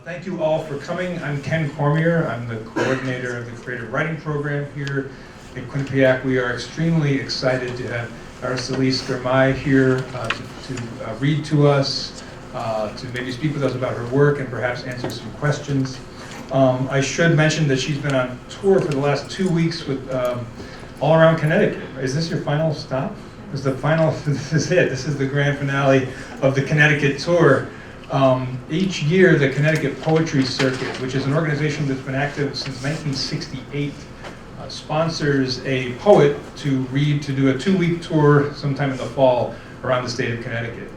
Thank you all for coming. I'm Ken Cormier. I'm the coordinator of the creative writing program here at Quinnipiac. We are extremely excited to have Aracelis Girmay here to read to us, to maybe speak with us about her work and perhaps answer some questions. I should mention that she's been on tour for the last 2 weeks with all around Connecticut. Is this your final stop? This is it. This is the grand finale of the Connecticut tour. Each year, the Connecticut Poetry Circuit, which is an organization that's been active since 1968, sponsors a poet to do a 2-week tour sometime in the fall around the state of Connecticut.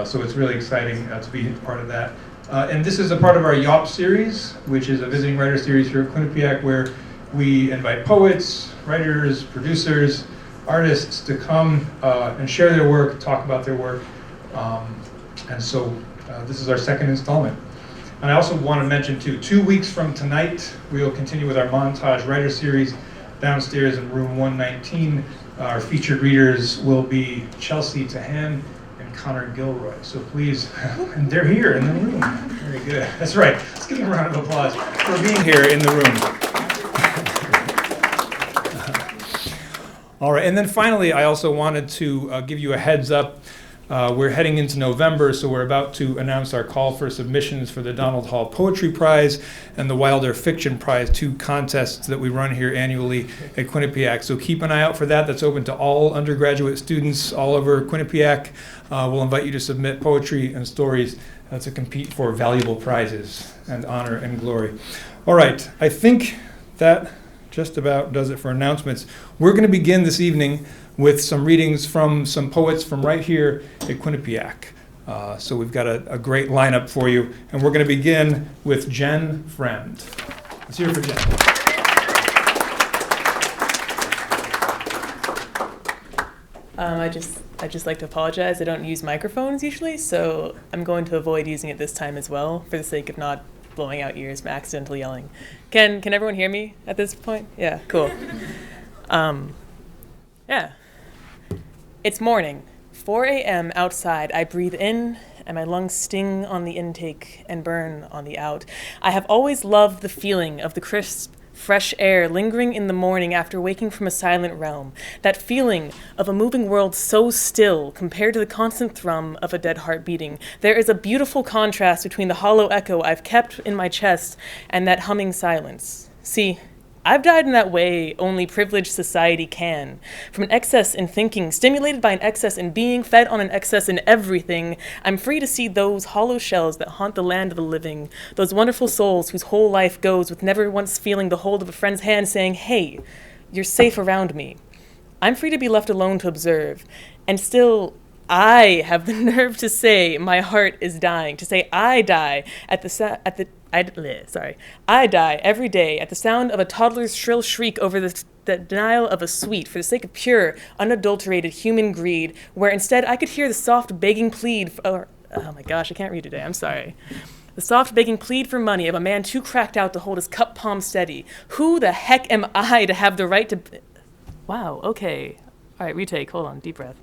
So it's really exciting to be part of that. And this is a part of our YAWP series, which is a visiting writer series here at Quinnipiac, where we invite poets, writers, producers, artists to come and share their work, talk about their work. And so this is our second installment. And I also want to mention too, 2 weeks from tonight, we will continue with our montage writer series downstairs in room 119. Our featured readers will be Chelsea Tahan and Connor Gilroy. So please, and they're here in the room. Very good. That's right. Let's give them a round of applause for being here in the room. All right, and then finally, I also wanted to give you a heads up. We're heading into November, so we're about to announce our call for submissions for the Donald Hall Poetry Prize and the Wilder Fiction Prize, 2 contests that we run here annually at Quinnipiac. So keep an eye out for that. That's open to all undergraduate students all over Quinnipiac. We'll invite you to submit poetry and stories to compete for valuable prizes and honor and glory. All right, I think that just about does it for announcements. We're going to begin this evening with some readings from some poets from right here at Quinnipiac. So we've got a great lineup for you, and we're going to begin with Jen Friend. Let's hear it for Jen. I just like to apologize. I don't use microphones usually, so I'm going to avoid using it this time as well, for the sake of not blowing out ears from accidentally yelling. Can everyone hear me at this point? Yeah, cool. Yeah. It's morning. 4 a.m. outside. I breathe in, and my lungs sting on the intake and burn on the out. I have always loved the feeling of the crisp, fresh air lingering in the morning after waking from a silent realm. That feeling of a moving world so still compared to the constant thrum of a dead heart beating. There is a beautiful contrast between the hollow echo I've kept in my chest and that humming silence. See, I've died in that way only privileged society can. From an excess in thinking, stimulated by an excess in being, fed on an excess in everything, I'm free to see those hollow shells that haunt the land of the living, those wonderful souls whose whole life goes with never once feeling the hold of a friend's hand saying, "Hey, you're safe around me." I'm free to be left alone to observe, and still I have the nerve to say my heart is dying, to say I die I die every day at the sound of a toddler's shrill shriek over the denial of a sweet for the sake of pure, unadulterated human greed, where instead I could hear the soft begging plead for, oh my gosh, I can't read today, I'm sorry. The soft begging plead for money of a man too cracked out to hold his cup palm steady. Who the heck am I to have the right to... Wow, okay. All right, retake, hold on, deep breath.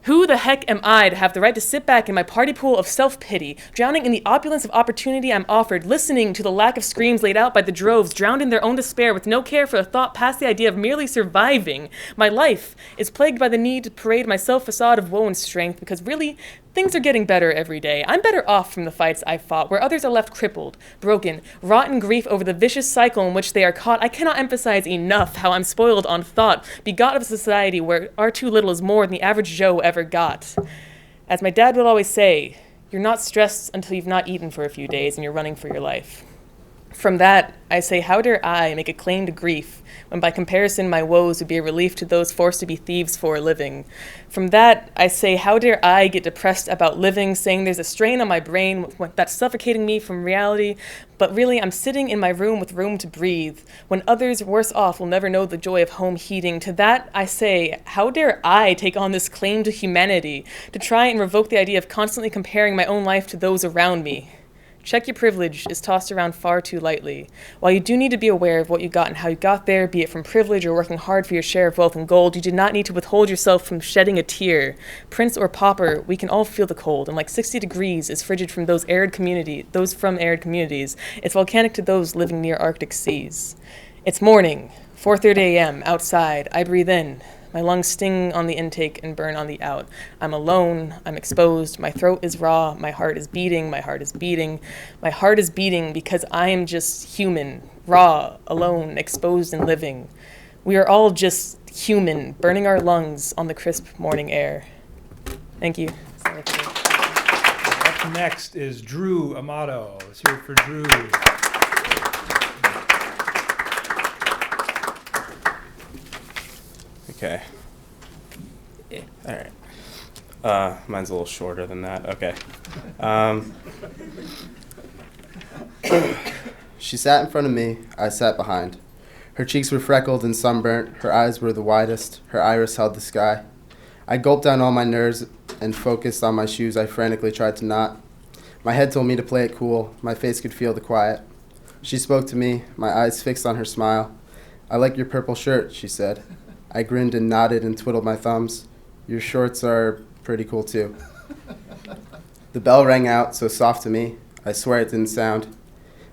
Who the heck am I to have the right to sit back in my party pool of self-pity, drowning in the opulence of opportunity I'm offered, listening to the lack of screams laid out by the droves, drowned in their own despair with no care for a thought past the idea of merely surviving? My life is plagued by the need to parade my self-facade of woe and strength, because really, things are getting better every day. I'm better off from the fights I've fought, where others are left crippled, broken, rotten grief over the vicious cycle in which they are caught. I cannot emphasize enough how I'm spoiled on thought, begot of a society where our too little is more than the average Joe ever got. As my dad would always say, you're not stressed until you've not eaten for a few days and you're running for your life. From that, I say, how dare I make a claim to grief, when by comparison my woes would be a relief to those forced to be thieves for a living. From that, I say, how dare I get depressed about living, saying there's a strain on my brain that's suffocating me from reality, but really I'm sitting in my room with room to breathe, when others worse off will never know the joy of home heating. To that, I say, how dare I take on this claim to humanity, to try and revoke the idea of constantly comparing my own life to those around me? Check your privilege is tossed around far too lightly. While you do need to be aware of what you got and how you got there, be it from privilege or working hard for your share of wealth and gold, you do not need to withhold yourself from shedding a tear. Prince or pauper, we can all feel the cold, and like 60 degrees is frigid from those from arid communities. It's volcanic to those living near Arctic seas. It's morning, 4:30 a.m., outside. I breathe in. My lungs sting on the intake and burn on the out. I'm alone, I'm exposed, my throat is raw, my heart is beating, my heart is beating. My heart is beating because I am just human, raw, alone, exposed and living. We are all just human, burning our lungs on the crisp morning air. Thank you. Up next is Drew Amato. Let's hear it for Drew. Okay. All right. Mine's a little shorter than that. Okay. She sat in front of me. I sat behind. Her cheeks were freckled and sunburnt. Her eyes were the widest. Her iris held the sky. I gulped down all my nerves and focused on my shoes I frantically tried to knot. My head told me to play it cool. My face could feel the quiet. She spoke to me, my eyes fixed on her smile. "I like your purple shirt," she said. I grinned and nodded and twiddled my thumbs. "Your shorts are pretty cool too." The bell rang out, so soft to me. I swear it didn't sound.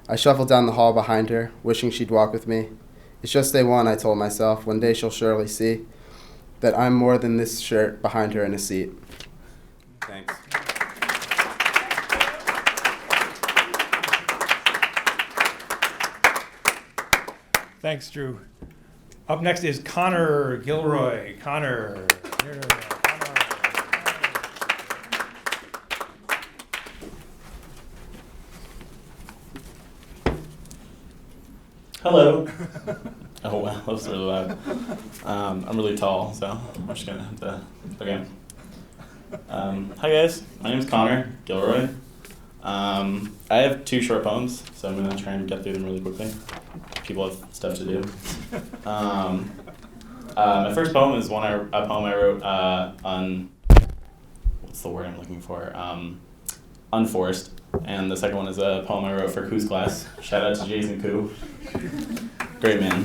I shuffled down the hall behind her, wishing she'd walk with me. It's just day one, I told myself. One day she'll surely see that I'm more than this shirt behind her in a seat. Thanks. Thanks, Drew. Up next is Connor Gilroy. Connor. Here, Connor. Hello. Oh wow, that was really loud. I'm really tall, so I'm just gonna have to. Okay. Hi guys, my name's Connor Gilroy. I have 2 short poems, so I'm gonna try and get through them really quickly. People have stuff to do. My first poem is a poem I wrote on, what's the word I'm looking for? Unforced. And the second one is a poem I wrote for Koo's class. Shout out to Jason Koo. Great man.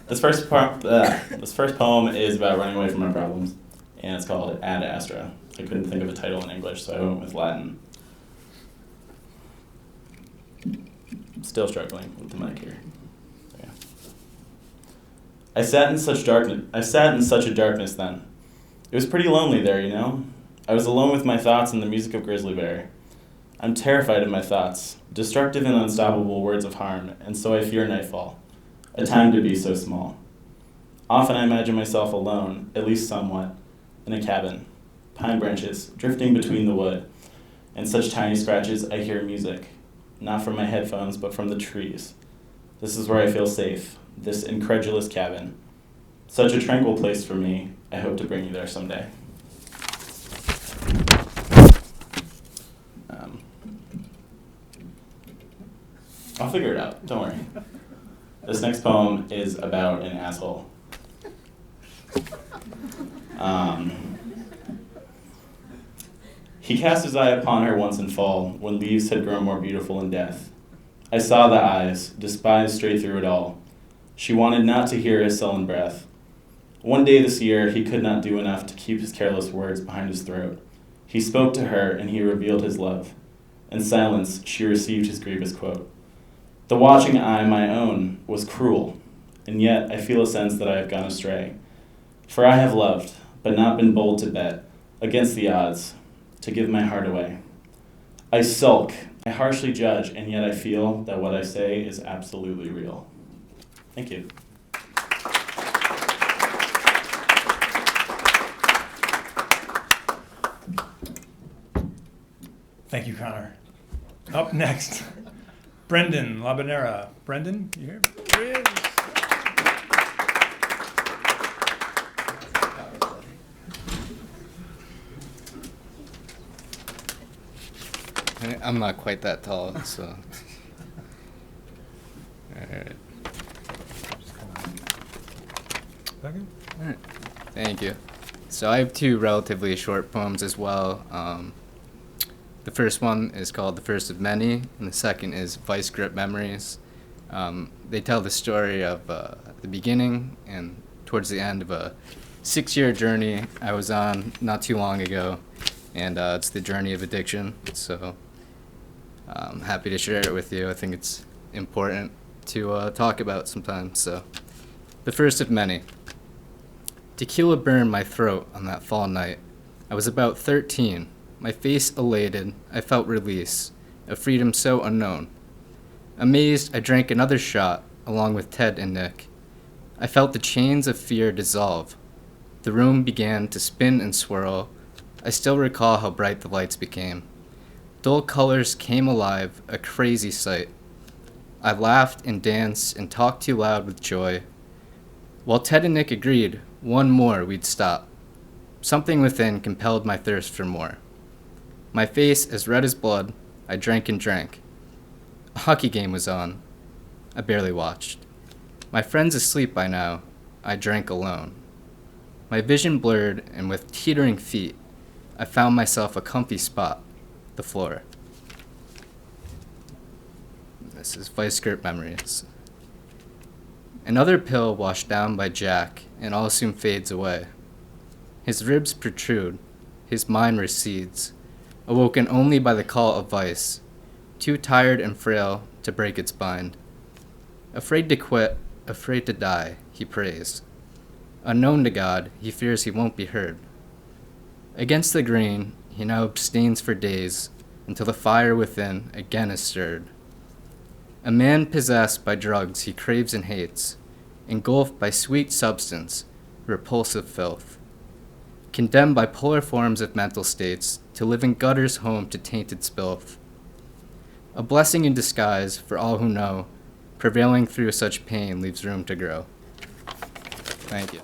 This first poem is about running away from my problems, and it's called Ad Astra. I couldn't think of a title in English, so I went with Latin. Still struggling with the mic here. Okay. I sat in such a darkness then. It was pretty lonely there, you know? I was alone with my thoughts and the music of Grizzly Bear. I'm terrified of my thoughts, destructive and unstoppable words of harm, and so I fear nightfall, a time to be so small. Often I imagine myself alone, at least somewhat, in a cabin, pine branches drifting between the wood, and such tiny scratches I hear music, not from my headphones but from the trees. This is where I feel safe, this incredulous cabin. Such a tranquil place for me. I hope to bring you there someday. I'll figure it out, don't worry. This next poem is about an asshole. He cast his eye upon her once in fall, when leaves had grown more beautiful in death. I saw the eyes, despised straight through it all. She wanted not to hear his sullen breath. One day this year, he could not do enough to keep his careless words behind his throat. He spoke to her, and he revealed his love. In silence, she received his grievous quote. The watching eye, my own, was cruel, and yet I feel a sense that I have gone astray. For I have loved, but not been bold to bet, against the odds, to give my heart away. I sulk, I harshly judge, and yet I feel that what I say is absolutely real. Thank you. Thank you, Connor. Up next, Brendan Labanera. Brendan, you here? Here he is. I'm not quite that tall, so. All right. Second? All right. Thank you. So I have 2 relatively short poems as well. The first one is called The First of Many, and the second is Vice Grip Memories. They tell the story of the beginning and towards the end of a 6-year journey I was on not too long ago, and it's the journey of addiction. So I'm happy to share it with you. I think it's important to talk about sometimes. So, The First of Many. Tequila burned my throat on that fall night. I was about 13. My face elated, I felt release, a freedom so unknown. Amazed, I drank another shot, along with Ted and Nick. I felt the chains of fear dissolve. The room began to spin and swirl. I still recall how bright the lights became. Dull colors came alive, a crazy sight. I laughed and danced and talked too loud with joy. While Ted and Nick agreed, one more we'd stop. Something within compelled my thirst for more. My face as red as blood, I drank and drank. A hockey game was on. I barely watched. My friends asleep by now, I drank alone. My vision blurred, and with teetering feet, I found myself a comfy spot, the floor. This is Vice Grip Memories. Another pill washed down by Jack, and all soon fades away. His ribs protrude, his mind recedes, awoken only by the call of vice, too tired and frail to break its bind. Afraid to quit, afraid to die, he prays. Unknown to God, he fears he won't be heard. Against the grain, he now abstains for days, until the fire within again is stirred. A man possessed by drugs he craves and hates, engulfed by sweet substance, repulsive filth. Condemned by polar forms of mental states to live in gutters home to tainted spilth. A blessing in disguise for all who know, prevailing through such pain leaves room to grow. Thank you.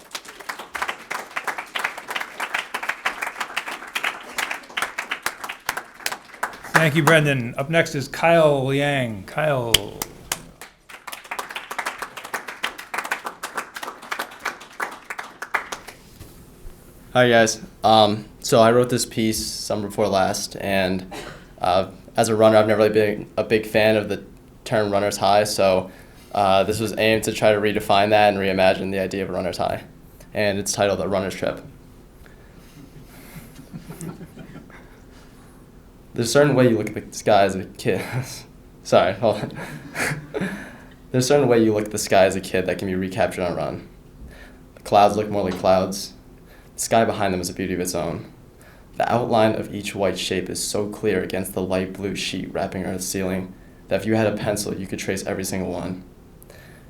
Thank you, Brendan. Up next is Kyle Liang. Kyle. Hi guys. So I wrote this piece summer before last, and as a runner, I've never really been a big fan of the term runner's high. So this was aimed to try to redefine that and reimagine the idea of a runner's high, and it's titled A Runner's Trip. There's a certain way you look at the sky as a kid. Sorry, hold on. There's a certain way you look at the sky as a kid that can be recaptured on a run. The clouds look more like clouds. The sky behind them is a beauty of its own. The outline of each white shape is so clear against the light blue sheet wrapping Earth's ceiling that if you had a pencil, you could trace every single one.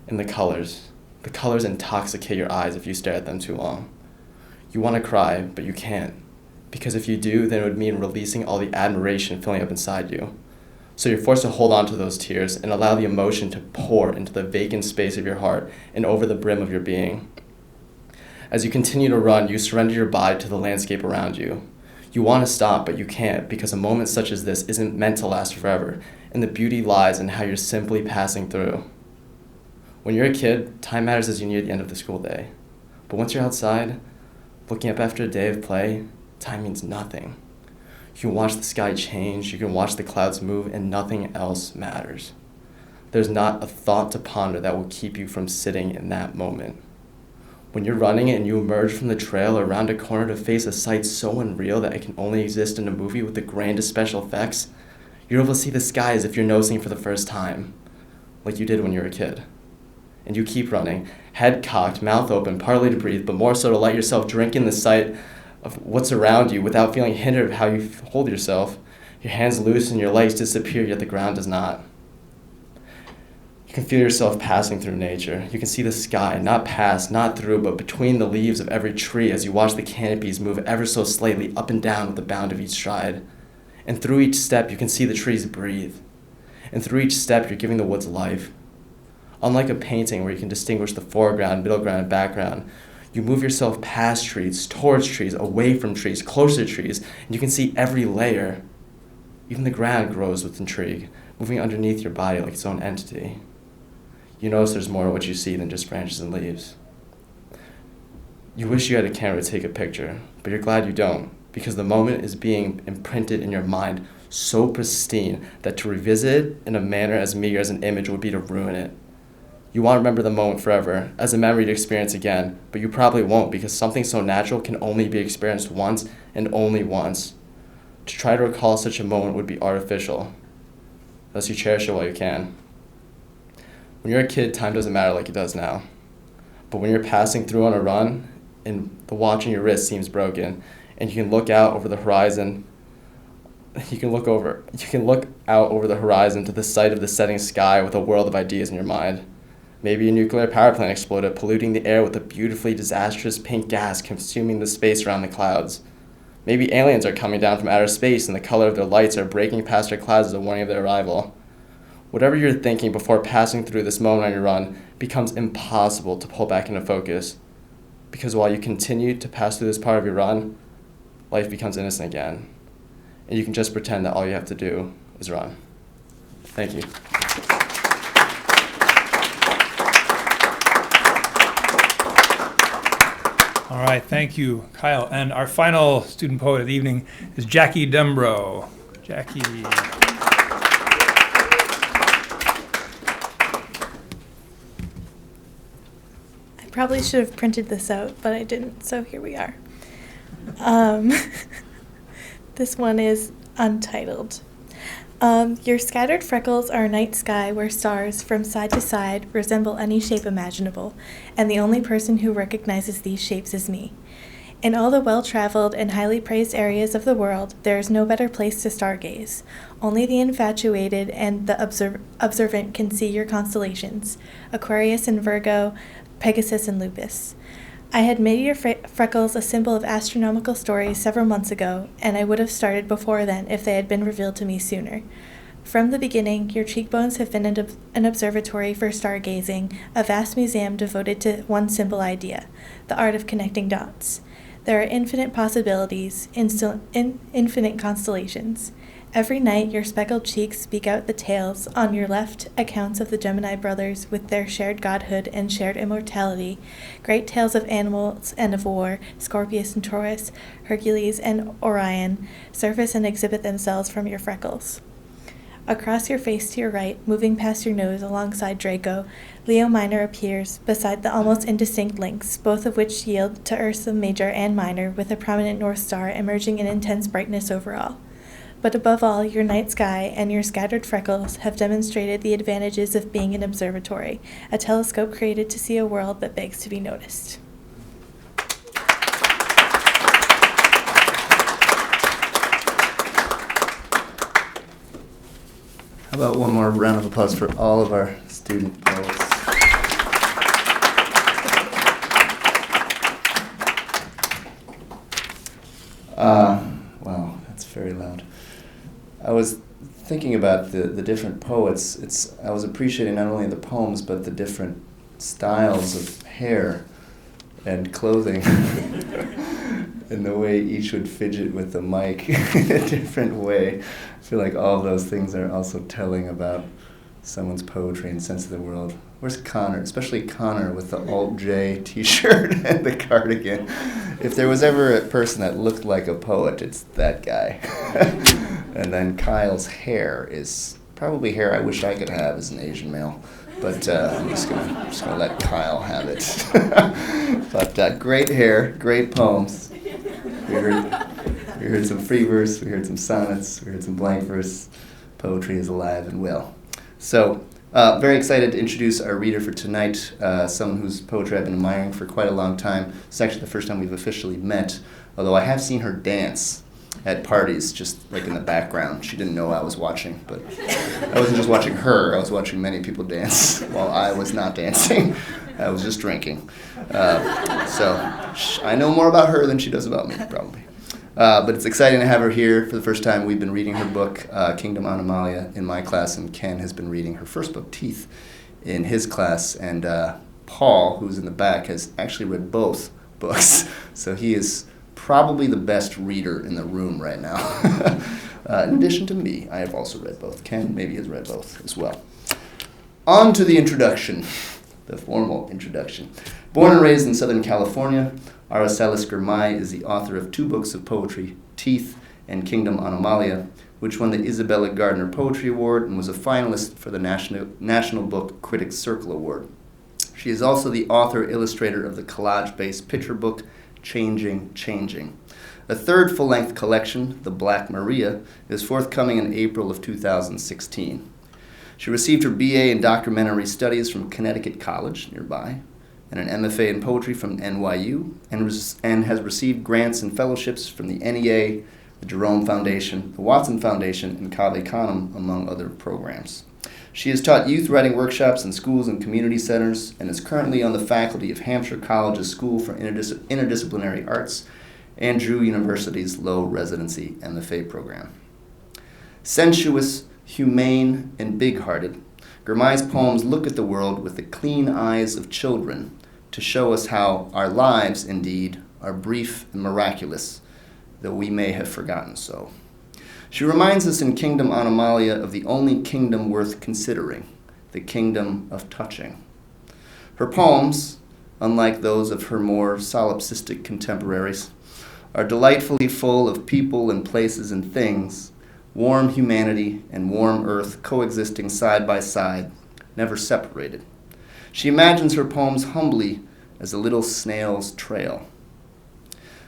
And the colors intoxicate your eyes if you stare at them too long. You want to cry, but you can't. Because if you do, then it would mean releasing all the admiration filling up inside you. So you're forced to hold on to those tears and allow the emotion to pour into the vacant space of your heart and over the brim of your being. As you continue to run, you surrender your body to the landscape around you. You want to stop, but you can't, because a moment such as this isn't meant to last forever, and the beauty lies in how you're simply passing through. When you're a kid, time matters as you near the end of the school day. But once you're outside, looking up after a day of play, time means nothing. You can watch the sky change, you can watch the clouds move, and nothing else matters. There's not a thought to ponder that will keep you from sitting in that moment. When you're running and you emerge from the trail or around a corner to face a sight so unreal that it can only exist in a movie with the grandest special effects, you're able to see the sky as if you're noticing for the first time, like you did when you were a kid. And you keep running, head cocked, mouth open, partly to breathe, but more so to let yourself drink in the sight of what's around you without feeling hindered of how you hold yourself. Your hands loose and your legs disappear, yet the ground does not. You can feel yourself passing through nature. You can see the sky, not past, not through, but between the leaves of every tree as you watch the canopies move ever so slightly up and down with the bound of each stride. And through each step, you can see the trees breathe. And through each step, you're giving the woods life. Unlike a painting where you can distinguish the foreground, middle ground, and background, you move yourself past trees, towards trees, away from trees, closer to trees, and you can see every layer. Even the ground grows with intrigue, moving underneath your body like its own entity. You notice there's more to what you see than just branches and leaves. You wish you had a camera to take a picture, but you're glad you don't, because the moment is being imprinted in your mind so pristine that to revisit it in a manner as meager as an image would be to ruin it. You want to remember the moment forever, as a memory to experience again, but you probably won't because something so natural can only be experienced once and only once. To try to recall such a moment would be artificial, thus you cherish it while you can. When you're a kid, time doesn't matter like it does now. But when you're passing through on a run and the watch on your wrist seems broken and you can look out over the horizon, you can look out over the horizon to the sight of the setting sky with a world of ideas in your mind. Maybe a nuclear power plant exploded, polluting the air with a beautifully disastrous pink gas consuming the space around the clouds. Maybe aliens are coming down from outer space and the color of their lights are breaking past our clouds as a warning of their arrival. Whatever you're thinking before passing through this moment on your run becomes impossible to pull back into focus. Because while you continue to pass through this part of your run, life becomes innocent again. And you can just pretend that all you have to do is run. Thank you. All right, thank you, Kyle. And our final student poet of the evening is Jackie Dembro. Jackie. I probably should have printed this out, but I didn't, so here we are. This one is untitled. Your scattered freckles are a night sky where stars from side to side resemble any shape imaginable, and the only person who recognizes these shapes is me. In all the well-traveled and highly praised areas of the world, there is no better place to stargaze. Only the infatuated and the observant can see your constellations, Aquarius and Virgo, Pegasus and Lupus. I had made your freckles a symbol of astronomical stories several months ago, and I would have started before then if they had been revealed to me sooner. From the beginning, your cheekbones have been an observatory for stargazing, a vast museum devoted to one simple idea, the art of connecting dots. There are infinite possibilities, infinite constellations. Every night, your speckled cheeks speak out the tales, on your left, accounts of the Gemini brothers with their shared godhood and shared immortality, great tales of animals and of war, Scorpius and Taurus, Hercules and Orion, surface and exhibit themselves from your freckles. Across your face to your right, moving past your nose alongside Draco, Leo Minor appears beside the almost indistinct Lynx, both of which yield to Ursa Major and Minor, with a prominent North Star emerging in intense brightness overall. But above all, your night sky and your scattered freckles have demonstrated the advantages of being an observatory, a telescope created to see a world that begs to be noticed. How about one more round of applause for all of our student poets? Wow, that's very loud. I was thinking about the different poets. I was appreciating not only the poems, but the different styles of hair and clothing and the way each would fidget with the mic in a different way. I feel like all of those things are also telling about someone's poetry and sense of the world. Where's Connor? Especially Connor with the Alt-J t-shirt and the cardigan. If there was ever a person that looked like a poet, it's that guy. And then Kyle's hair is probably hair I wish I could have as an Asian male. But I'm just gonna let Kyle have it. But great hair, great poems. We heard some free verse, we heard some sonnets, we heard some blank verse. Poetry is alive and well. So, very excited to introduce our reader for tonight, someone whose poetry I've been admiring for quite a long time. It's actually the first time we've officially met, although I have seen her dance at parties, just like in the background. She didn't know I was watching, but I wasn't just watching her, I was watching many people dance while I was not dancing. I was just drinking. So I know more about her than she does about me, probably. But it's exciting to have her here for the first time. We've been reading her book, Kingdom Animalia, in my class, and Ken has been reading her first book, Teeth, in his class. And Paul, who's in the back, has actually read both books. So he is probably the best reader in the room right now. In addition to me, I have also read both. Ken maybe has read both as well. On to the introduction, the formal introduction. Born and raised in Southern California, Aracelis Girmay is the author of 2 books of poetry, Teeth and Kingdom Animalia, which won the Isabella Gardner Poetry Award and was a finalist for the National Book Critics Circle Award. She is also the author-illustrator of the collage-based picture book, Changing, Changing. A third full-length collection, The Black Maria, is forthcoming in April of 2016. She received her BA in Documentary Studies from Connecticut College, nearby, and an MFA in Poetry from NYU, and has received grants and fellowships from the NEA, the Jerome Foundation, the Watson Foundation, and Canem, among other programs. She has taught youth writing workshops in schools and community centers, and is currently on the faculty of Hampshire College's School for Interdisciplinary Arts and Drew University's Low Residency MFA program. Sensuous, humane, and big-hearted, Girmay's poems look at the world with the clean eyes of children to show us how our lives, indeed, are brief and miraculous, though we may have forgotten so. She reminds us in Kingdom Animalia of the only kingdom worth considering, the kingdom of touching. Her poems, unlike those of her more solipsistic contemporaries, are delightfully full of people and places and things, warm humanity and warm earth coexisting side by side, never separated. She imagines her poems humbly as a little snail's trail.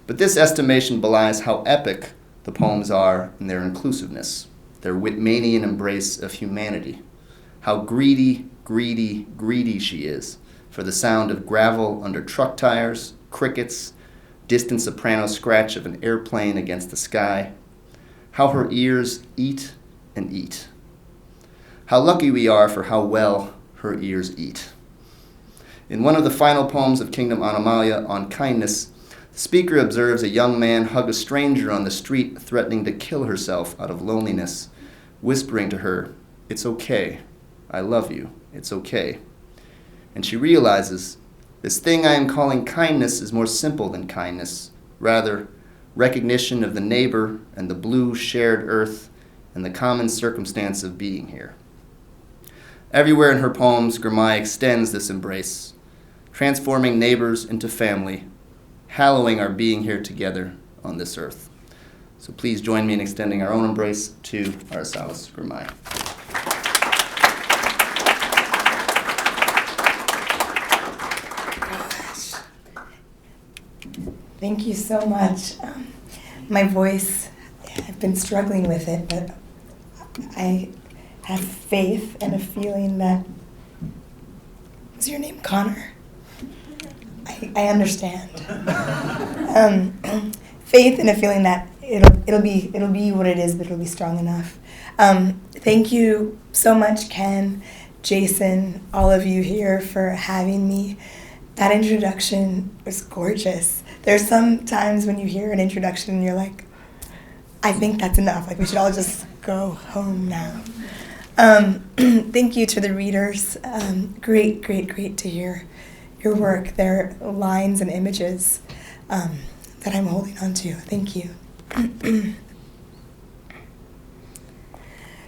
But this estimation belies how epic the poems are in their inclusiveness, their Whitmanian embrace of humanity, how greedy, greedy, greedy she is for the sound of gravel under truck tires, crickets, distant soprano scratch of an airplane against the sky, how her ears eat and eat. How lucky we are for how well her ears eat. In one of the final poems of Kingdom Animalia, on kindness, the speaker observes a young man hug a stranger on the street threatening to kill herself out of loneliness, whispering to her, "It's okay, I love you, it's okay." And she realizes, this thing I am calling kindness is more simple than kindness, rather, recognition of the neighbor and the blue shared earth and the common circumstance of being here. Everywhere in her poems, Girmay extends this embrace, transforming neighbors into family, hallowing our being here together on this earth. So please join me in extending our own embrace to Aracelis Girmay. Thank you so much. My voice, I've been struggling with it, but I have faith and a feeling that, is your name Connor? I understand. Faith and a feeling that it'll be what it is, but it'll be strong enough. Thank you so much, Ken, Jason, all of you here for having me. That introduction was gorgeous. There's some times when you hear an introduction and you're like, I think that's enough. Like, we should all just go home now. Thank you to the readers. Great to hear your work. There are lines and images that I'm holding on to. Thank you.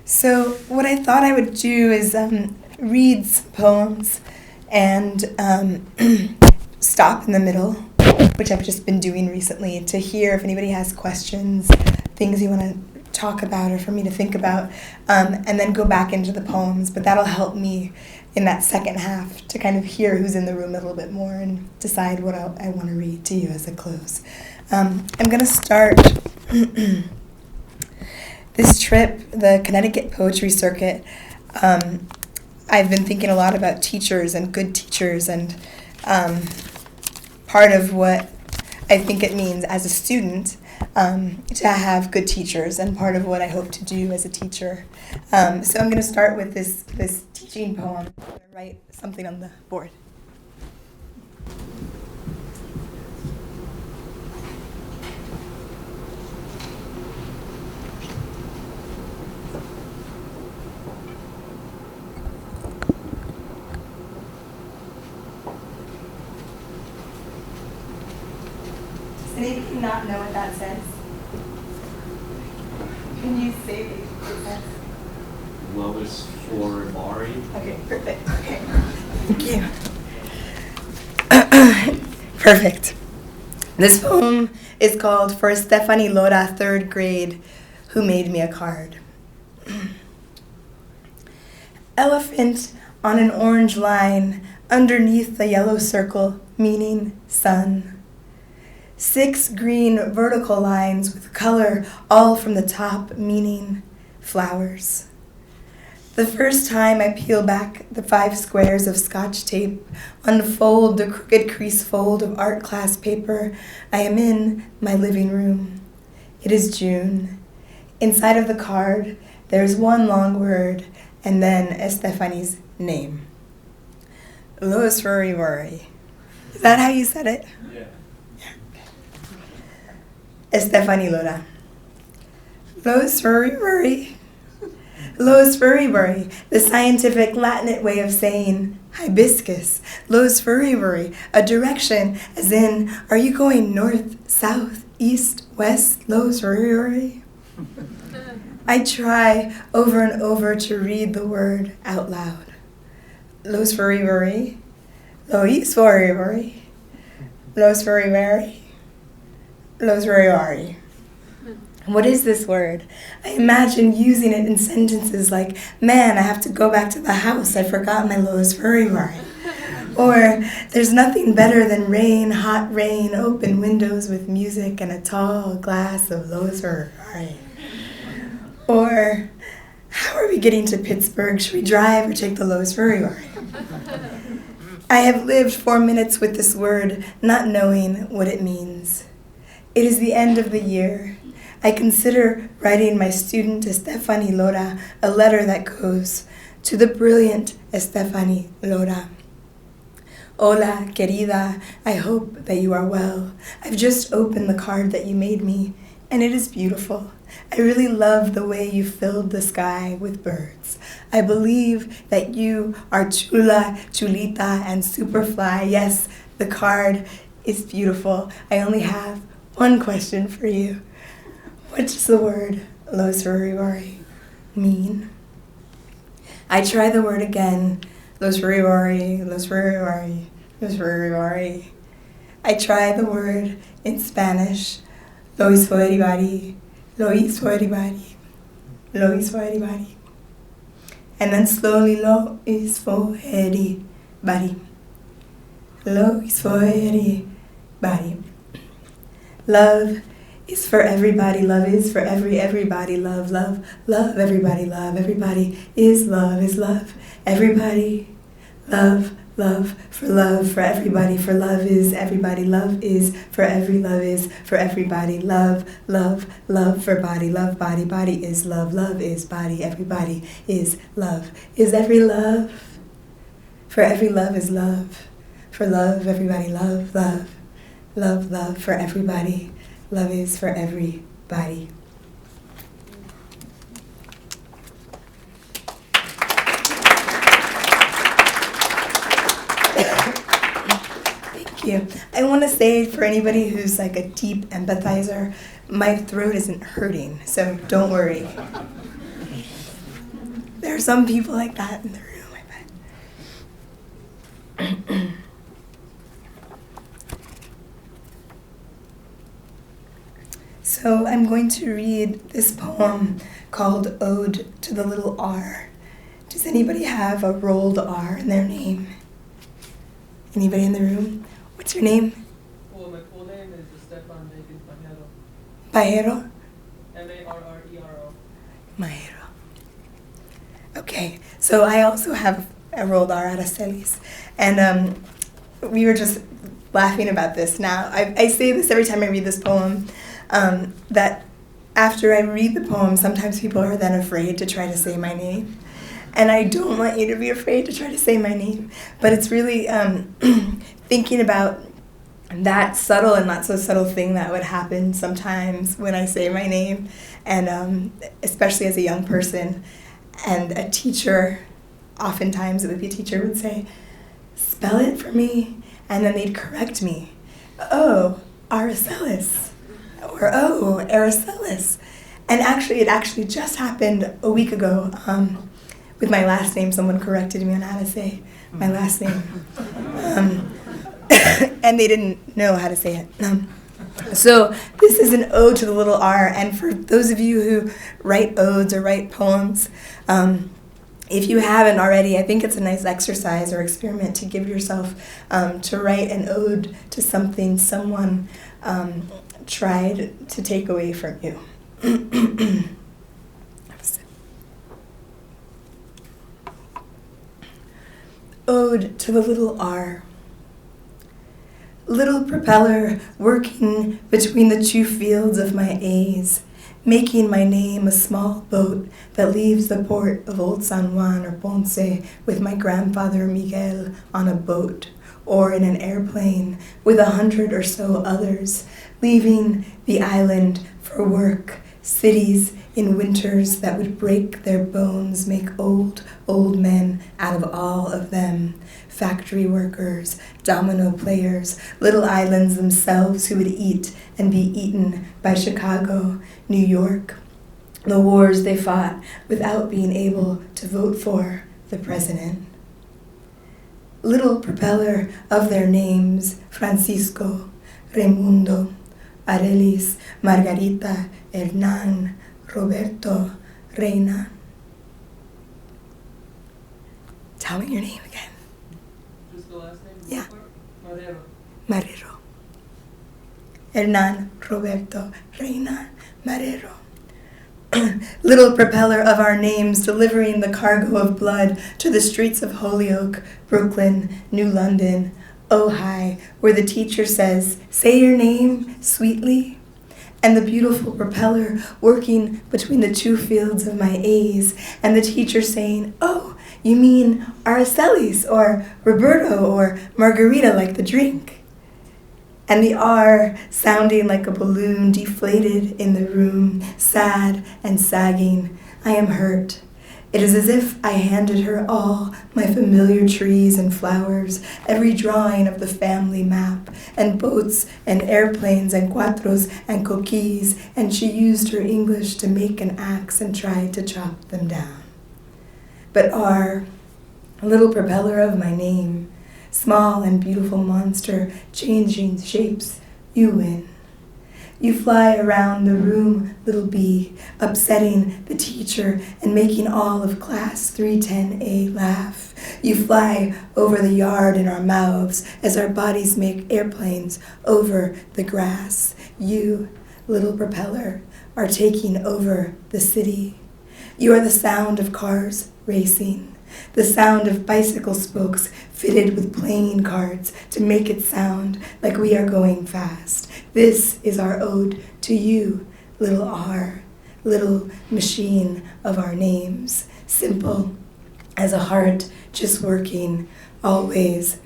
So what I thought I would do is read some poems and stop in the middle, which I've just been doing recently, to hear if anybody has questions, things you want to talk about or for me to think about, and then go back into the poems. But that'll help me in that second half to kind of hear who's in the room a little bit more and decide what I want to read to you as a close. I'm going to start this trip, the Connecticut Poetry Circuit. I've been thinking a lot about teachers and good teachers, and part of what I think it means as a student to have good teachers, and part of what I hope to do as a teacher. So I'm going to start with this teaching poem. I'm going to write something on the board. Does anybody not know what that says? Can you say what it says? Lowest floor Mari. Okay, perfect. Okay. Thank you. Perfect. This poem is called For Stephanie Lora, 3rd grade, who made me a card. Elephant on an orange line underneath the yellow circle, meaning sun. 6 green vertical lines with color all from the top, meaning flowers. The first time I peel back the 5 squares of Scotch tape, unfold the crooked crease fold of art class paper, I am in my living room. It is June. Inside of the card, there's one long word, and then Estefani's name. Louis Rory. Is that how you said it? Yeah. Estefani Lora. Louis Rory. Louis Rory, the scientific Latinate way of saying hibiscus. Louis Rory, a direction, as in, are you going north, south, east, west, Louis Rory? I try over and over to read the word out loud. Louis Rory, Louis Rory, Louis Rory, Louis Rory. What is this word? I imagine using it in sentences like, man, I have to go back to the house, I forgot my Louis Rory. Or, there's nothing better than rain, hot rain, open windows with music and a tall glass of Louis Rory. Or, how are we getting to Pittsburgh? Should we drive or take the Louis Rory? I have lived 4 minutes with this word, not knowing what it means. It is the end of the year. I consider writing my student Estefani Lora a letter that goes to the brilliant Estefani Lora. Hola, querida, I hope that you are well. I've just opened the card that you made me, and it is beautiful. I really love the way you filled the sky with birds. I believe that you are chula, chulita, and superfly. Yes, the card is beautiful. I only have one question for you. What does the word Losruribari mean? I try the word again. Losruribari, Losruribari, Losruribari. I try the word in Spanish. Lo hizo everybody, lo hizo everybody, lo hizo everybody. And then slowly lo hizo everybody. Lo hizo everybody. Love is for everybody, love is for everybody, love, love, love, everybody, love, everybody is love, everybody, love, love, for everybody, for love is everybody, love is for every, love is for everybody, love, love, love for body, love, body is love is body, everybody is love, is every love, for every love is love, for love, everybody, love, love, love, love for everybody. Love is for everybody. Thank you. I want to say for anybody who's like a deep empathizer, my throat isn't hurting, so don't worry. There are some people like that in the room, I bet. So I'm going to read this poem called Ode to the Little R. Does anybody have a rolled R in their name? Anybody in the room? What's your name? Well, my full name is Stefan David Bajero. Bajero? Marrero. Bajero. Okay, so I also have a rolled R, Aracelis. And we were just laughing about this now. I say this every time I read this poem. That after I read the poem, sometimes people are then afraid to try to say my name. And I don't want you to be afraid to try to say my name. But it's really thinking about that subtle and not so subtle thing that would happen sometimes when I say my name. And especially as a young person and a teacher, oftentimes it would be a teacher would say, spell it for me. And then they'd correct me. Oh, Aracelis. Or, oh, Aracelis. And actually, it actually just happened a week ago with my last name. Someone corrected me on how to say my last name. And they didn't know how to say it. So this is an ode to the little R, and for those of you who write odes or write poems, if you haven't already, I think it's a nice exercise or experiment to give yourself to write an ode to something someone tried to take away from you. Ode to the little R. Little propeller working between the two fields of my A's, making my name a small boat that leaves the port of Old San Juan or Ponce with my grandfather Miguel on a boat, or in an airplane with 100 or so others, leaving the island for work, cities in winters that would break their bones, make old, old men out of all of them, factory workers, domino players, little islands themselves who would eat and be eaten by Chicago, New York, the wars they fought without being able to vote for the president. Little propeller of their names, Francisco, Raimundo, Aracelis, Margarita, Hernan, Roberto, Reina. Tell me your name again. Just the last name? Yeah. Marrero. Marrero. Hernan, Roberto, Reina, Marrero. Little propeller of our names, delivering the cargo of blood to the streets of Holyoke, Brooklyn, New London, Ojai, where the teacher says, "Say your name sweetly." And the beautiful propeller working between the two fields of my A's, and the teacher saying, "Oh, you mean Aracelis, or Roberto, or Margarita, like the drink." And the R sounding like a balloon deflated in the room, sad and sagging. I am hurt. It is as if I handed her all my familiar trees and flowers, every drawing of the family map, and boats and airplanes and cuatros and coquilles, and she used her English to make an axe and tried to chop them down. But R, a little propeller of my name, small and beautiful monster, changing shapes, you win. You fly around the room, little bee, upsetting the teacher and making all of class 310A laugh. You fly over the yard in our mouths as our bodies make airplanes over the grass. You, little propeller, are taking over the city. You are the sound of cars racing, the sound of bicycle spokes fitted with playing cards to make it sound like we are going fast. This is our ode to you, little R, little machine of our names, simple as a heart just working always.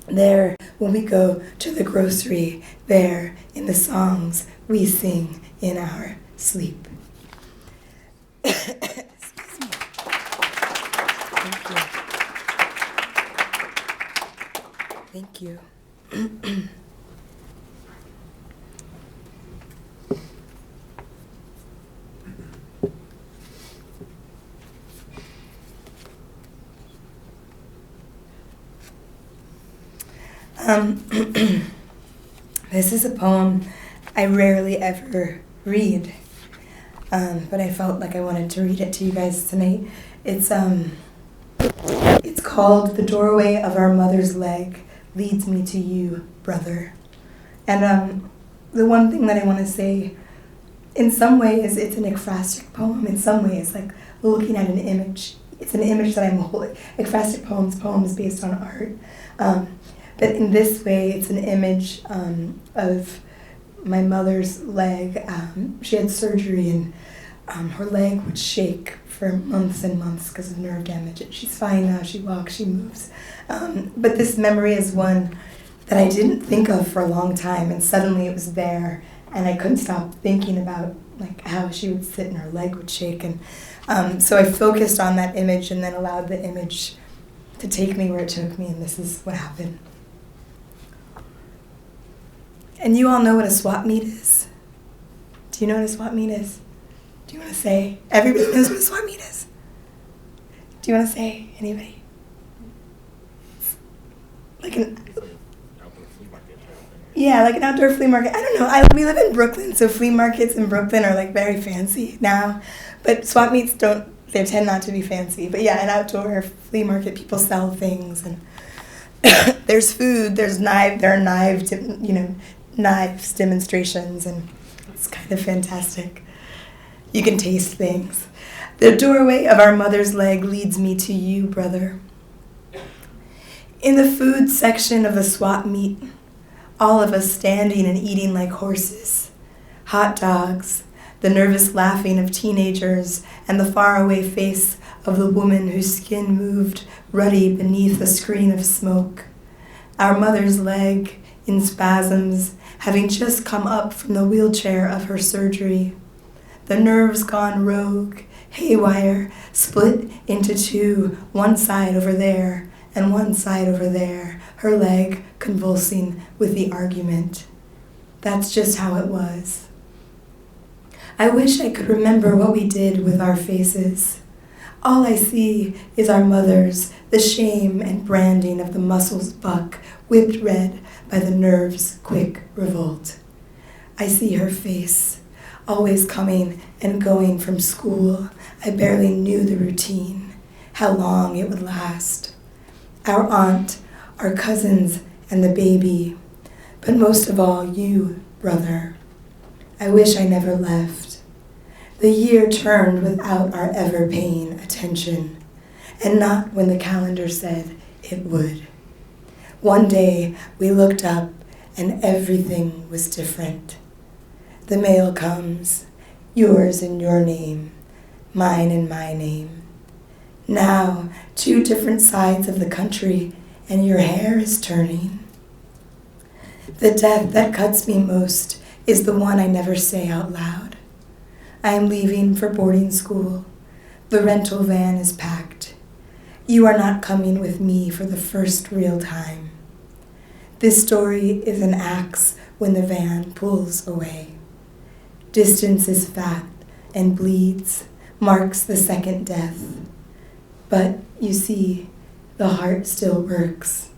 There, when we go to the grocery, there in the songs we sing in our sleep. Thank you. This is a poem I rarely ever read, but I felt like I wanted to read it to you guys tonight. It's called "The Doorway of Our Mother's Leg Leads Me to You, Brother." And the one thing that I want to say, in some ways it's an ekphrastic poem, in some ways like looking at an image. It's an image that I'm holding. Ekphrastic poems based on art. But in this way, it's an image of my mother's leg. She had surgery and her leg would shake for months and months because of nerve damage. She's fine now, she walks, she moves. But this memory is one that I didn't think of for a long time, and suddenly it was there, and I couldn't stop thinking about like how she would sit and her leg would shake. And so I focused on that image and then allowed the image to take me where it took me, and this is what happened. And you all know what a swap meet is? Do you know what a swap meet is? Do you want to say? Everybody knows what a swap meet is. Do you want to say? Anybody? Like an... Yeah, like an outdoor flea market. I don't know. We live in Brooklyn, so flea markets in Brooklyn are like very fancy now. But swap meets they tend not to be fancy. But yeah, an outdoor flea market, people sell things, and there's food, there are knives demonstrations, and it's kind of fantastic. You can taste things. The doorway of our mother's leg leads me to you, brother. In the food section of the swap meet, all of us standing and eating like horses. Hot dogs, the nervous laughing of teenagers, and the faraway face of the woman whose skin moved ruddy beneath a screen of smoke. Our mother's leg, in spasms, having just come up from the wheelchair of her surgery. The nerves gone rogue, haywire, split into two, one side over there and one side over there, her leg convulsing with the argument. That's just how it was. I wish I could remember what we did with our faces. All I see is our mothers, the shame and branding of the muscles buck, whipped red by the nerves' quick revolt. I see her face, always coming and going from school. I barely knew the routine, how long it would last. Our aunt, our cousins, and the baby, but most of all you, brother. I wish I never left. The year turned without our ever paying attention, and not when the calendar said it would. One day we looked up and everything was different. The mail comes, yours in your name, mine in my name. Now, 2 different sides of the country, and your hair is turning. The death that cuts me most is the one I never say out loud. I am leaving for boarding school. The rental van is packed. You are not coming with me for the first real time. This story is an axe when the van pulls away. Distance is fat and bleeds, marks the second death. But you see, the heart still works.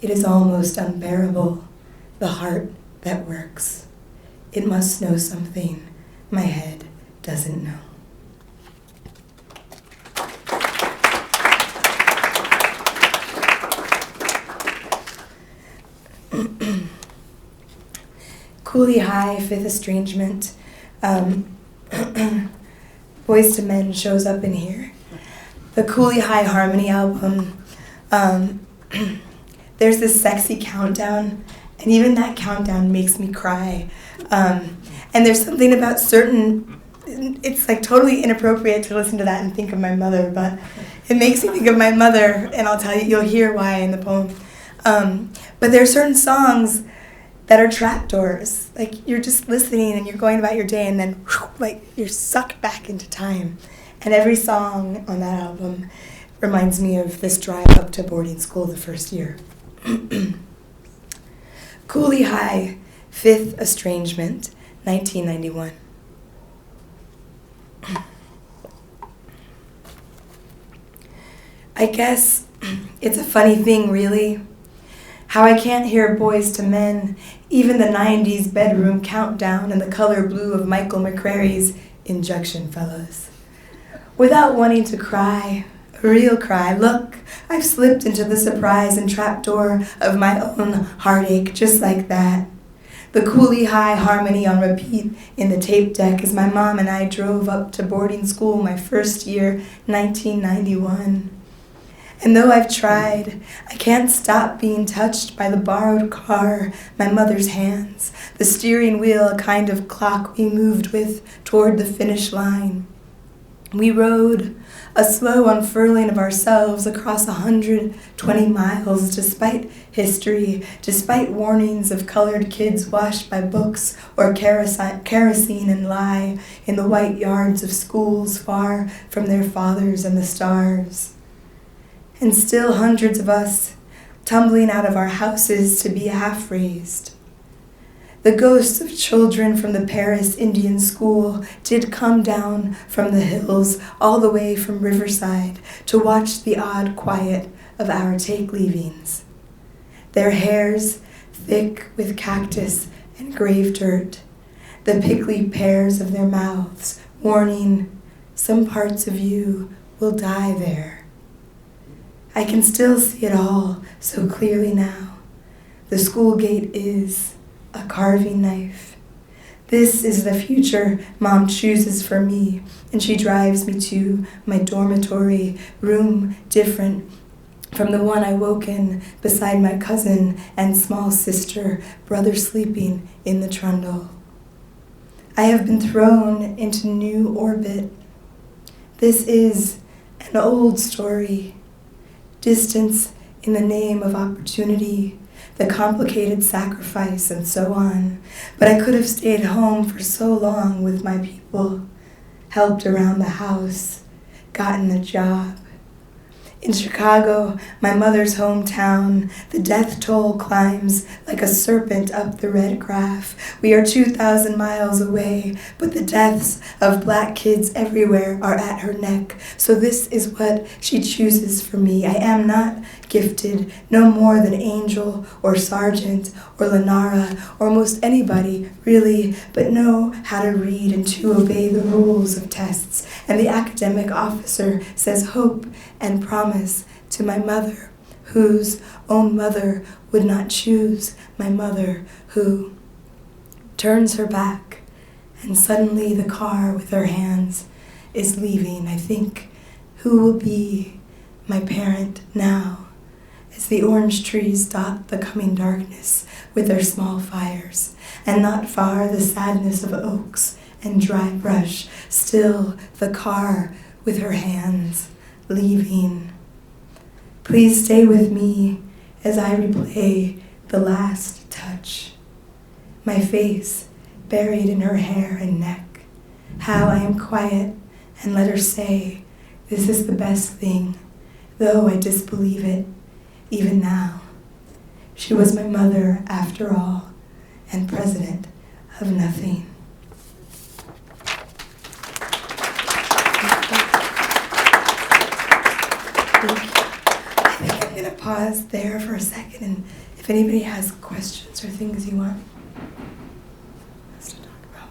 It is almost unbearable, the heart that works. It must know something my head doesn't know. Cooley High, Fifth Estrangement. Boys to Men shows up in here. The Cooley High Harmony album, there's this sexy countdown, and even that countdown makes me cry. And there's something about it's like totally inappropriate to listen to that and think of my mother, but it makes me think of my mother, and I'll tell you, you'll hear why in the poem. But there are certain songs that are trapdoors. Like, you're just listening and you're going about your day, and then whew, like you're sucked back into time. And every song on that album reminds me of this drive up to boarding school the first year. Cooley High, Fifth Estrangement, 1991. I guess it's a funny thing, really, how I can't hear Boys to Men, even the 90s bedroom countdown and the color blue of Michael McCrary's Injection Fellows, without wanting to cry, a real cry. Look, I've slipped into the surprise and trapdoor of my own heartache, just like that. The Cooley High harmony on repeat in the tape deck as my mom and I drove up to boarding school my first year, 1991. And though I've tried, I can't stop being touched by the borrowed car, my mother's hands, the steering wheel, a kind of clock we moved with toward the finish line. We rode, a slow unfurling of ourselves across 120 miles, despite history, despite warnings of colored kids washed by books or kerosene and lie in the white yards of schools far from their fathers and the stars. And still hundreds of us tumbling out of our houses to be half-raised. The ghosts of children from the Paris Indian School did come down from the hills all the way from Riverside to watch the odd quiet of our take-leavings. Their hairs, thick with cactus and grave dirt, the pickly pears of their mouths, warning, some parts of you will die there. I can still see it all so clearly now. The school gate is a carving knife. This is the future Mom chooses for me, and she drives me to my dormitory room, different from the one I woke in beside my cousin and small sister, brother sleeping in the trundle. I have been thrown into new orbit. This is an old story. Distance in the name of opportunity, the complicated sacrifice, and so on. But I could have stayed home for so long with my people, helped around the house, gotten a job. In Chicago, my mother's hometown, the death toll climbs like a serpent up the red graph. We are 2,000 miles away, but the deaths of black kids everywhere are at her neck. So this is what she chooses for me. I am not gifted, no more than Angel or Sargent or Lenara or most anybody, really, but know how to read and to obey the rules of tests. And the academic officer says hope and promise to my mother, whose own mother would not choose my mother, who turns her back, and suddenly the car with her hands is leaving. I think, who will be my parent now, as the orange trees dot the coming darkness with their small fires, and not far the sadness of oaks and dry brush, still the car with her hands leaving. Please stay with me as I replay the last touch. My face buried in her hair and neck. How I am quiet and let her say, this is the best thing, though I disbelieve it even now. She was my mother after all, and president of nothing. I think I'm going to pause there for a second, and if anybody has questions or things you want us to talk about.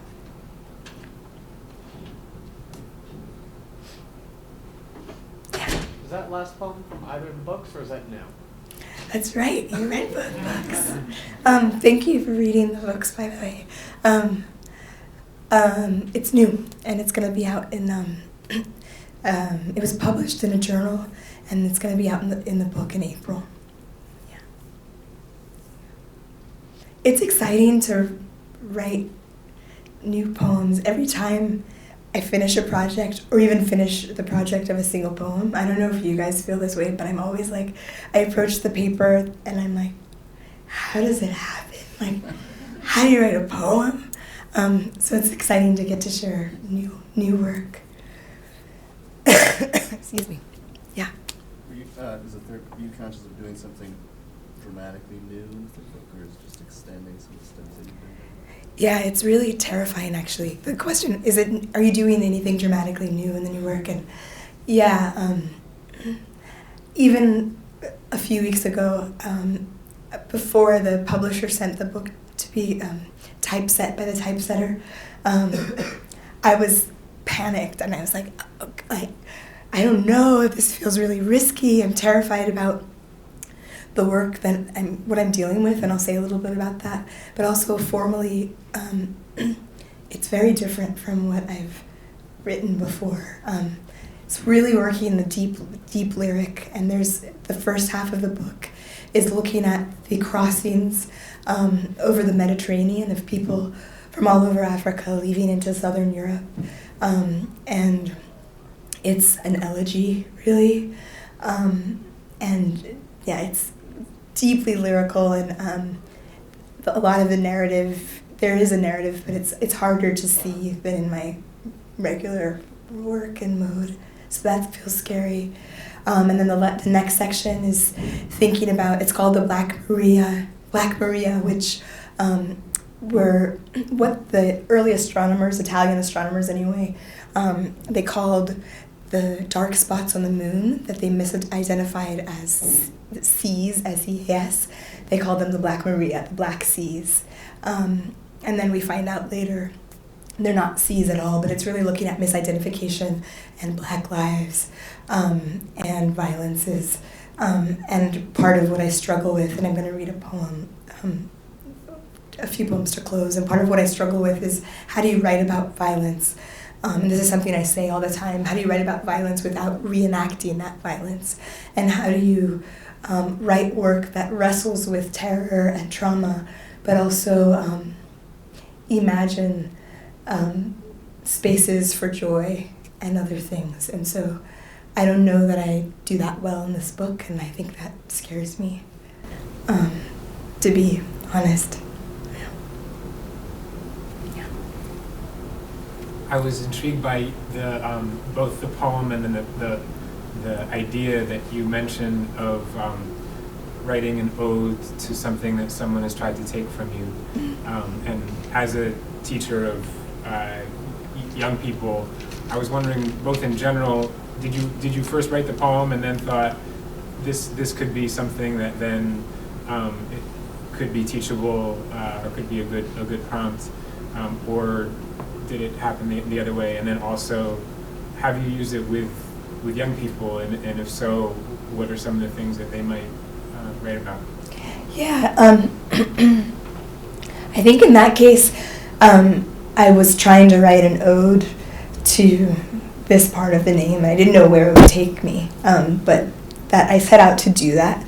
Yeah. Is that last poem from either of the books, or is that new? That's right, you read both books. Thank you for reading the books, by the way. It's new, and it's going to be out in, it was published in a journal, and it's going to be out in the book in April. Yeah. It's exciting to write new poems every time I finish a project, or even finish the project of a single poem. I don't know if you guys feel this way, but I'm always like, I approach the paper and I'm like, how does it happen? Like, how do you write a poem? So it's exciting to get to share new work. Excuse me. Yeah. Were you, were you conscious of doing something dramatically new in the third book, or is it just extending some of the stuff that you've been doing? Yeah, it's really terrifying, actually. The question is, are you doing anything dramatically new in the new work? And yeah, even a few weeks ago, before the publisher sent the book to be typeset by the typesetter, I was panicked, and I was like, I don't know if this feels really risky. I'm terrified about the work that what I'm dealing with, and I'll say a little bit about that. But also formally, it's very different from what I've written before. It's really working the deep lyric, and there's the first half of the book is looking at the crossings over the Mediterranean of people from all over Africa leaving into Southern Europe, and it's an elegy, really, and yeah, it's deeply lyrical, and a lot of the narrative, there is a narrative, but it's harder to see than in my regular work and mode, so that feels scary. And then the next section is thinking about, it's called the Black Maria, which were what the early astronomers, Italian astronomers anyway, they called the dark spots on the moon that they misidentified as seas, S-E-A-S. They called them the Black Maria, the Black Seas. And then we find out later they're not seas at all, but it's really looking at misidentification and Black lives and violences. And part of what I struggle with, and I'm going to read a poem, a few poems to close, and part of what I struggle with is how do you write about violence? And this is something I say all the time. How do you write about violence without reenacting that violence? And how do you write work that wrestles with terror and trauma, but also imagine spaces for joy and other things? And so I don't know that I do that well in this book, and I think that scares me, to be honest. I was intrigued by the both the poem and then the idea that you mentioned of writing an ode to something that someone has tried to take from you. And as a teacher of young people, I was wondering, both in general, did you first write the poem and then thought this could be something that then it could be teachable or could be a good prompt, or did it happen the other way? And then also, have you used it with young people, and if so, what are some of the things that they might write about? Yeah, I think in that case, I was trying to write an ode to this part of the name. I didn't know where it would take me, but that I set out to do that,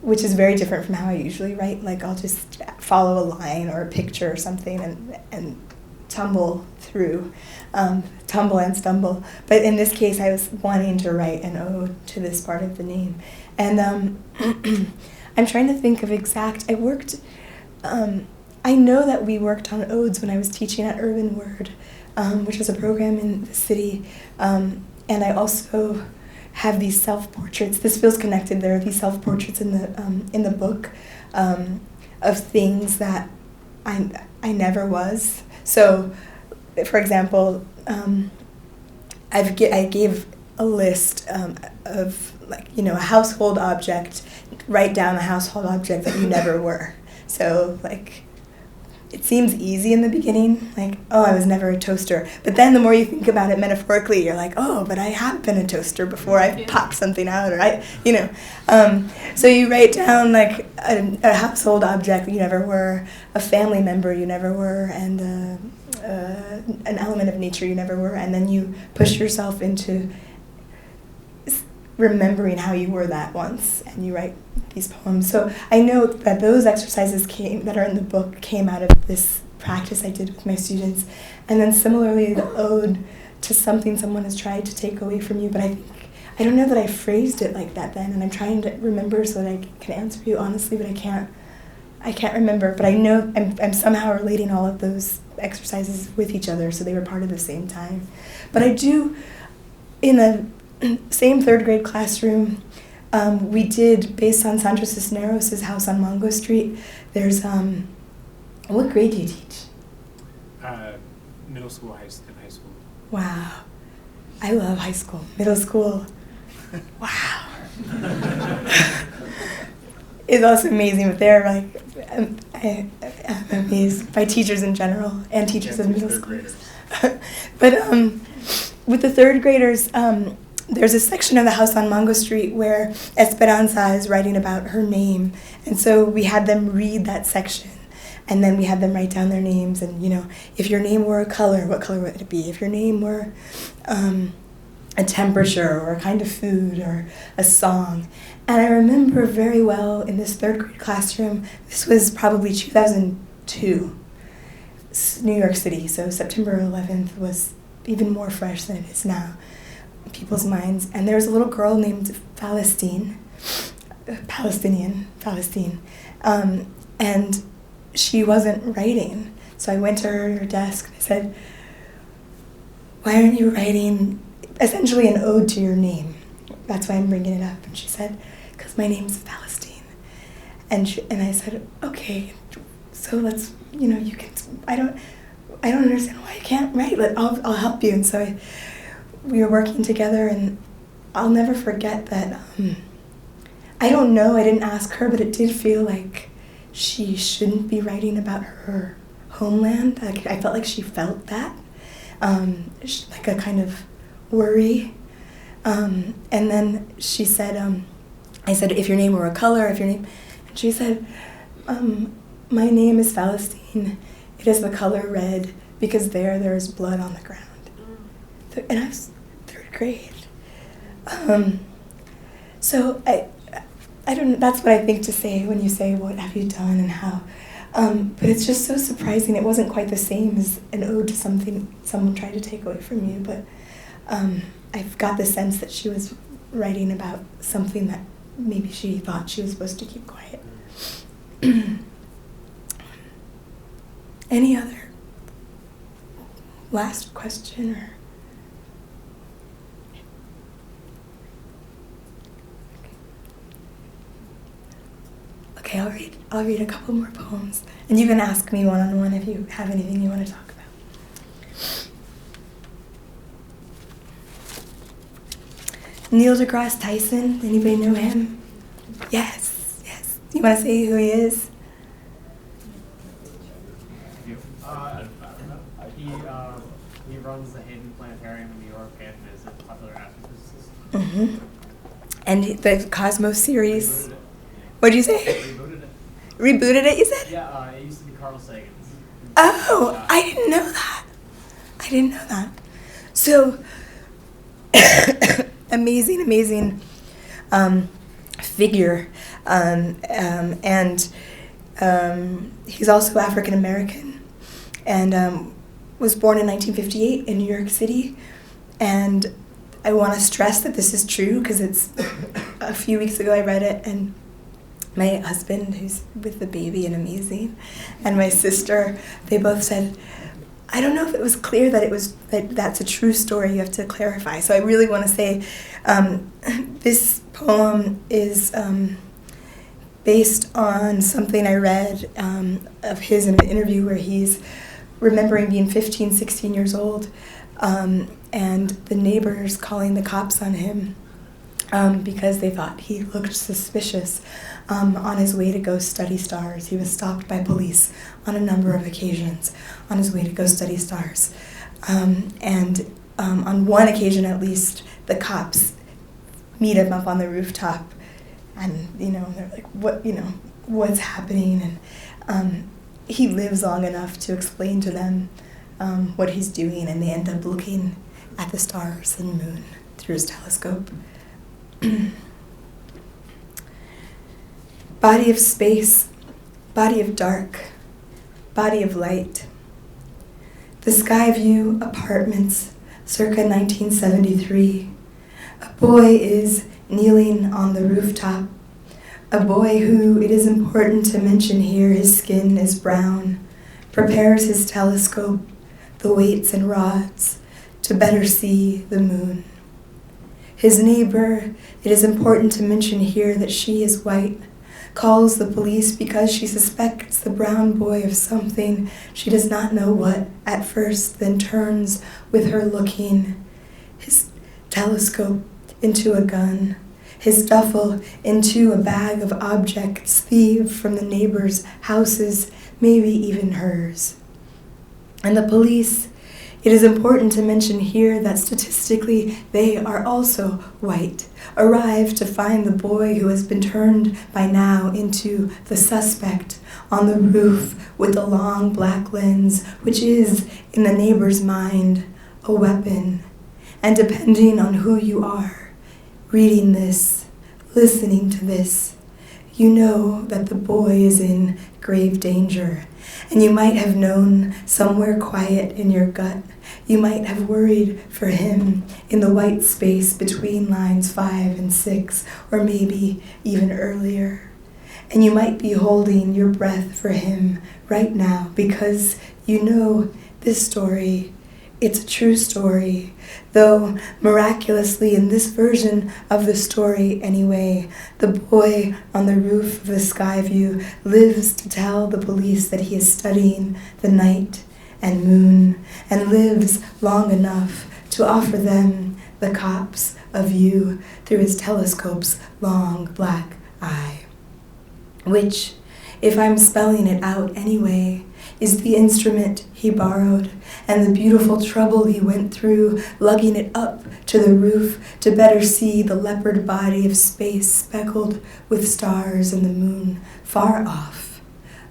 which is very different from how I usually write. Like, I'll just follow a line or a picture or something and tumble through, tumble and stumble. But in this case, I was wanting to write an ode to this part of the name. And I'm trying to think of I worked, I know that we worked on odes when I was teaching at Urban Word, which was a program in the city. And I also have these self-portraits. This feels connected. There are these self-portraits in the book of things that I never was. So, for example, I gave a list of, like, a household object. Write down a household object that you never were. So, like, it seems easy in the beginning, like, oh, I was never a toaster. But then the more you think about it metaphorically, you're like, oh, but I have been a toaster before. I popped something out, or So you write down, like, a household object you never were, a family member you never were, and an element of nature you never were, and then you push yourself into remembering how you were that once, and you write these poems. So I know that those exercises that are in the book came out of this practice I did with my students. And then similarly, the ode to something someone has tried to take away from you, but I don't know that I phrased it like that then, and I'm trying to remember so that I can answer you honestly, but I can't remember. But I know I'm somehow relating all of those exercises with each other, so they were part of the same time. But I do, in the same third grade classroom, we did, based on Sandro Cisneros' house on Mongo Street, there's, what grade do you teach? Middle school, and high school. Wow. I love high school. Middle school. Wow. It's also amazing, but they're like, I'm amazed by teachers in general and teachers of middle schools. But with the third graders, there's a section of the house on Mongo Street where Esperanza is writing about her name. And so we had them read that section. And then we had them write down their names. And, if your name were a color, what color would it be? If your name were a temperature or a kind of food or a song. And I remember very well in this third grade classroom, this was probably 2002, New York City. So September 11th was even more fresh than it is now in people's minds. And there was a little girl named Palestine, and she wasn't writing. So I went to her desk and I said, why aren't you writing essentially an ode to your name? That's why I'm bringing it up. And she said, because my name's Palestine. And I said, okay, so let's, you can, I don't understand why I can't write. I'll help you. And so we were working together, and I'll never forget that. I don't know, I didn't ask her, but it did feel like she shouldn't be writing about her homeland. Like, I felt like she felt that, like a kind of worry. And then she said, I said, if your name were a color, if your name, and she said, my name is Palestine. It is the color red because there is blood on the ground. And I was third grade. So I don't know, that's what I think to say when you say, what have you done and how. But it's just so surprising. It wasn't quite the same as an ode to something someone tried to take away from you, but I've got the sense that she was writing about something that maybe she thought she was supposed to keep quiet. Any other last question or? Okay, I'll read a couple more poems, and you can ask me one-on-one if you have anything you want to talk about. Neil deGrasse Tyson, anybody know him? Yes, yes. You want to say who he is? He runs the Hayden Planetarium in New York and is a popular astrophysicist. Mm-hmm. And the Cosmos series. What did you say? Rebooted it. Rebooted it, you said? Yeah, it used to be Carl Sagan's. Oh, I didn't know that. I didn't know that. So, amazing figure. And he's also African American and was born in 1958 in New York City. And I want to stress that this is true because it's a few weeks ago I read it, and my husband, who's with the baby and amazing, and my sister, they both said, I don't know if it was clear that that's a true story. You have to clarify. So I really want to say this poem is based on something I read of his in an interview where he's remembering being 15, 16 years old, and the neighbors calling the cops on him because they thought he looked suspicious. On his way to go study stars. He was stopped by police on a number of occasions on his way to go study stars. And on one occasion at least, the cops meet him up on the rooftop and, they're like, what's happening? And he lives long enough to explain to them what he's doing, and they end up looking at the stars and moon through his telescope. Body of space, body of dark, body of light. The Skyview Apartments, circa 1973. A boy is kneeling on the rooftop. A boy who, it is important to mention here, his skin is brown, prepares his telescope, the weights and rods, to better see the moon. His neighbor, it is important to mention here that she is white, calls the police because she suspects the brown boy of something she does not know what at first, then turns with her looking, his telescope into a gun, his duffel into a bag of objects thieved from the neighbors' houses, maybe even hers. And the police, it is important to mention here that statistically they are also white, arrive to find the boy who has been turned by now into the suspect on the roof with the long black lens, which is, in the neighbor's mind, a weapon. And depending on who you are, reading this, listening to this, you know that the boy is in grave danger. And you might have known somewhere quiet in your gut, you might have worried for him in the white space between lines 5 and 6, or maybe even earlier. And you might be holding your breath for him right now because you know this story, it's a true story, though miraculously in this version of the story anyway, the boy on the roof of the Skyview lives to tell the police that he is studying the night and moon, and lives long enough to offer them the copse of you through his telescope's long black eye, which, if I'm spelling it out anyway, is the instrument he borrowed and the beautiful trouble he went through lugging it up to the roof to better see the leopard body of space speckled with stars and the moon far off,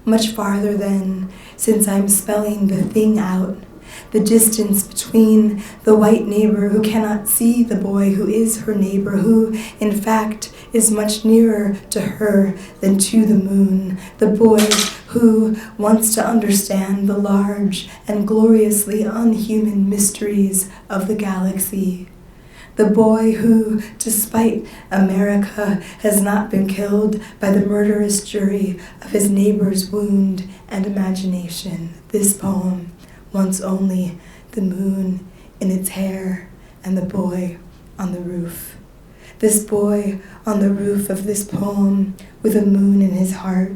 much farther than, since I'm spelling the thing out, the distance between the white neighbor who cannot see the boy who is her neighbor, who, in fact, is much nearer to her than to the moon, the boy who wants to understand the large and gloriously unhuman mysteries of the galaxy, the boy who, despite America, has not been killed by the murderous jury of his neighbor's wound and imagination. This poem wants only the moon in its hair and the boy on the roof. This boy on the roof of this poem with a moon in his heart.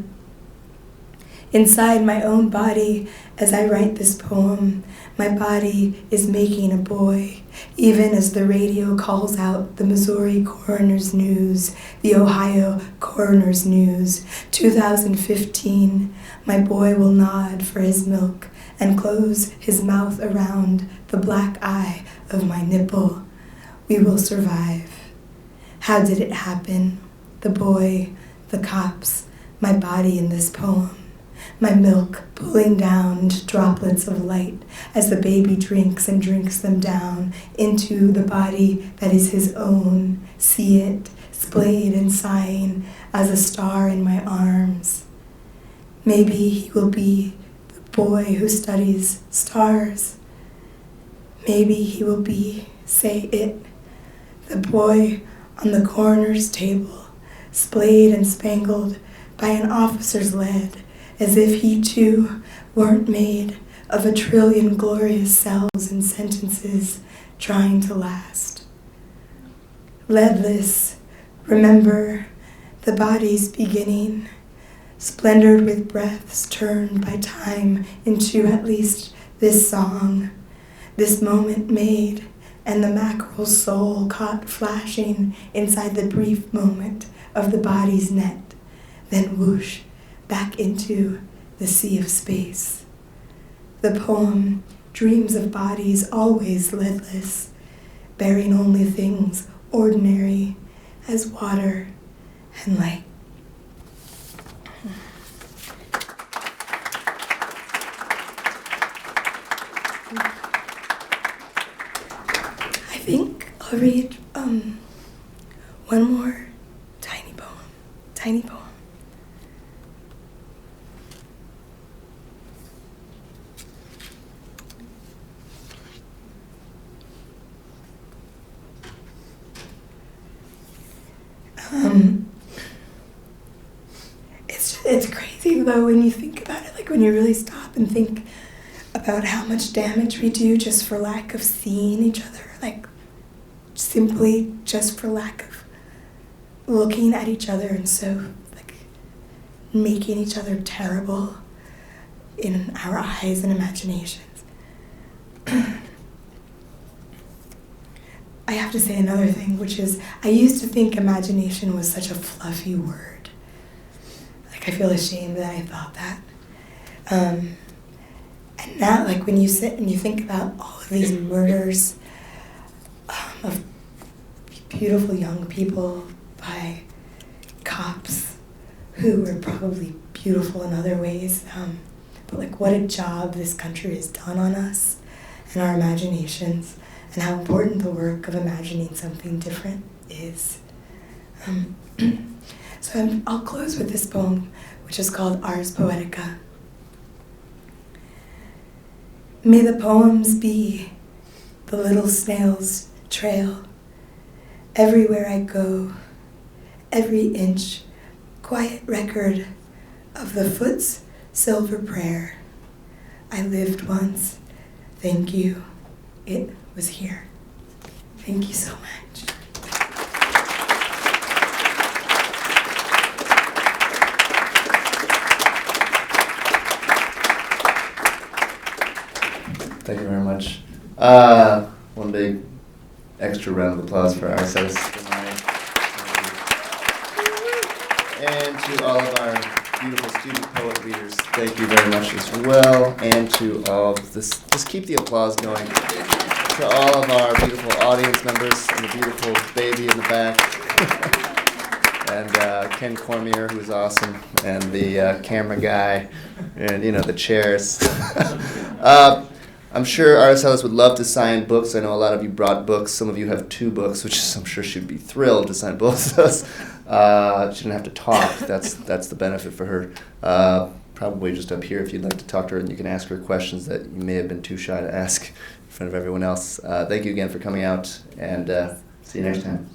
Inside my own body, as I write this poem, my body is making a boy, even as the radio calls out the Missouri Coroner's News, the Ohio Coroner's News. 2015, my boy will nod for his milk and close his mouth around the black eye of my nipple. We will survive. How did it happen? The boy, the cops, my body in this poem. My milk pulling down into droplets of light as the baby drinks and drinks them down into the body that is his own. See it, splayed and sighing as a star in my arms. Maybe he will be the boy who studies stars. Maybe he will be, say it, the boy on the coroner's table, splayed and spangled by an officer's lead, as if he too weren't made of a trillion glorious cells and sentences trying to last. Leadless, remember the body's beginning, splendored with breaths turned by time into at least this song, this moment made, and the mackerel soul caught flashing inside the brief moment of the body's net, then whoosh, back into the sea of space. The poem dreams of bodies always leadless, bearing only things ordinary as water and light. I think I'll read one more tiny poem. It's crazy though when you think about it, like when you really stop and think about how much damage we do just for lack of seeing each other, like simply just for lack of looking at each other, and so like making each other terrible in our eyes and imaginations. I have to say another thing, which is I used to think imagination was such a fluffy word. Like I feel ashamed that I thought that. And now, like when you sit and you think about all of these murders of beautiful young people by cops who were probably beautiful in other ways, but like what a job this country has done on us and our imaginations, and how important the work of imagining something different is. So I'll close with this poem, which is called Ars Poetica. May the poems be the little snail's trail. Everywhere I go, every inch, quiet record of the foot's silver prayer. I lived once, thank you, it was here. Thank you so much. Thank you very much. One big extra extra round of applause for Aracelis Girmay. And to all of our beautiful student poet readers, thank you very much as well. And to all of this, just keep the applause going. To all of our beautiful audience members and the beautiful baby in the back. And Ken Cormier, who's awesome, and the camera guy, and the chairs. I'm sure Aracelis would love to sign books. I know a lot of you brought books. Some of you have 2 books, which I'm sure she'd be thrilled to sign both of those. She didn't have to talk. That's the benefit for her. Probably just up here if you'd like to talk to her, and you can ask her questions that you may have been too shy to ask in front of everyone else. Thank you again for coming out, and see you next time.